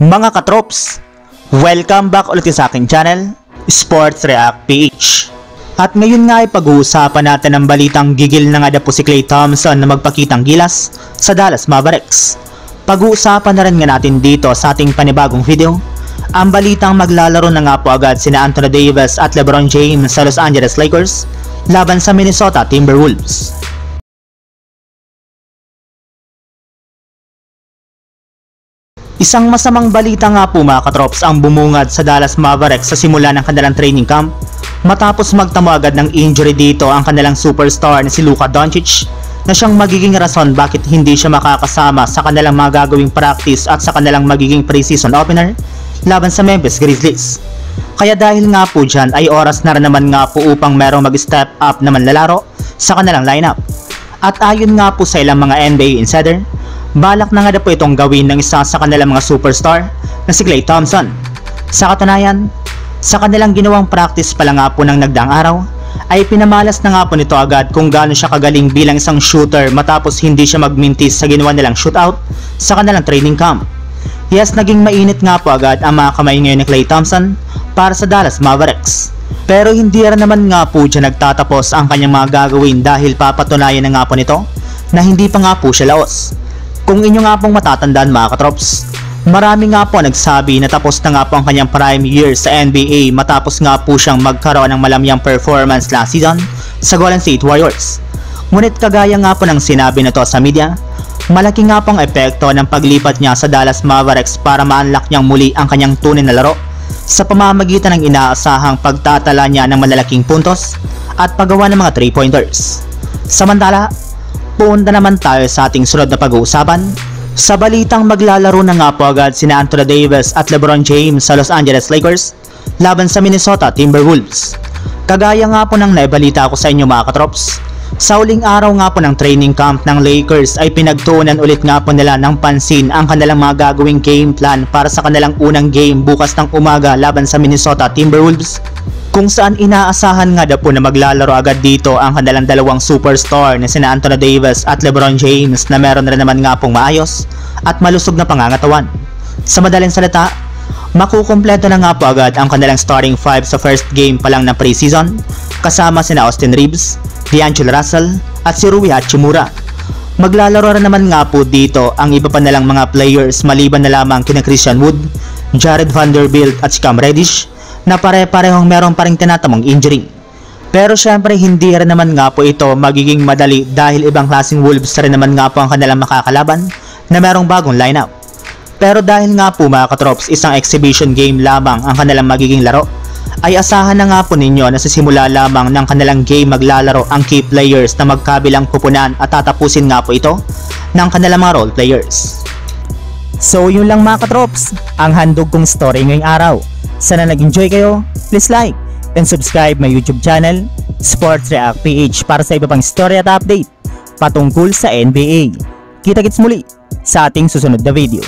Mga katrops, welcome back ulit sa aking channel, Sports React PH. At ngayon nga ay pag-uusapan natin ang balitang gigil na nga po si Klay Thompson na magpakitang gilas sa Dallas Mavericks. Pag-uusapan na rin nga natin dito sa ating panibagong video ang balitang maglalaro na nga po agad sina Anthony Davis at LeBron James sa Los Angeles Lakers laban sa Minnesota Timberwolves. Isang masamang balita nga po mga katrops ang bumungad sa Dallas Mavericks sa simula ng kanilang training camp matapos magtamo agad ng injury dito ang kanilang superstar na si Luka Doncic na siyang magiging rason bakit hindi siya makakasama sa kanilang mga gagawing practice at sa kanilang magiging preseason opener laban sa Memphis Grizzlies. Kaya dahil nga po dyan ay oras na rin naman nga po upang merong mag-step up naman lalaro sa kanilang lineup. At ayon nga po sa ilang mga NBA insider, balak na nga po itong gawin ng isa sa kanilang mga superstar na si Klay Thompson. Sa katunayan, sa kanilang ginawang practice pala nga po ng nagdaang araw, ay pinamalas na nga po nito agad kung gaano siya kagaling bilang isang shooter matapos hindi siya magmintis sa ginawa nilang shootout sa kanilang training camp. Yes, naging mainit nga po agad ang mga kamay ngayon ni Klay Thompson para sa Dallas Mavericks. Pero hindi rin naman nga po dyan nagtatapos ang kanyang mga gagawin dahil papatunayan na nga po nito na hindi pa nga po siya laos. Kung inyo nga pong matatandaan mga katrops, marami nga po nagsabi na tapos na nga po ang kanyang prime years sa NBA matapos nga po siyang magkaroon ng malamyang performance last season sa Golden State Warriors. Ngunit kagaya nga po ng sinabi na to sa media, malaki nga pong epekto ng paglipat niya sa Dallas Mavericks para ma-unlock niyang muli ang kanyang tunay na laro sa pamamagitan ng inaasahang pagtatala niya ng malalaking puntos at paggawa ng mga 3-pointers. Samantala, punta naman tayo sa ating sunod na pag-uusapan sa balitang maglalaro na nga po agad sina Anthony Davis at LeBron James sa Los Angeles Lakers laban sa Minnesota Timberwolves. Kagaya nga po ng naibalita ko sa inyo mga katrops, sa uling araw nga po ng training camp ng Lakers ay pinagtuunan ulit nga po nila ng pansin ang kanilang mga gagawing game plan para sa kanilang unang game bukas ng umaga laban sa Minnesota Timberwolves, kung saan inaasahan nga po na maglalaro agad dito ang kanilang dalawang superstar na sina Anthony Davis at LeBron James na meron rin naman nga pong maayos at malusog na pangangatawan. Sa madaling salita, makukumpleto na nga po agad ang kanilang starting five sa first game pa lang ng preseason kasama sina Austin Reeves, D'Angelo Russell at si Rui Hachimura. Maglalaro rin naman nga po dito ang iba pa nalang mga players maliban na lamang kina Christian Wood, Jared Vanderbilt at si Cam Reddish na pare-parehong meron pa ring tinatamang injury. Pero syempre hindi rin naman nga po ito magiging madali dahil ibang klaseng Wolves rin naman nga po ang kanilang makakalaban na merong bagong lineup. Pero dahil nga po mga katrops isang exhibition game lamang ang kanilang magiging laro, ay asahan na nga po ninyo na sa simula lamang ng kanilang game maglalaro ang key players na magkabilang pupunan at tatapusin nga po ito ng kanilang mga role players. So yun lang mga katrops, ang handog kong story ngayong araw. Sana nag-enjoy kayo, please like and subscribe my YouTube channel, Sports React PH para sa iba pang story at update patungkol sa NBA. Kita-kits muli sa ating susunod na video.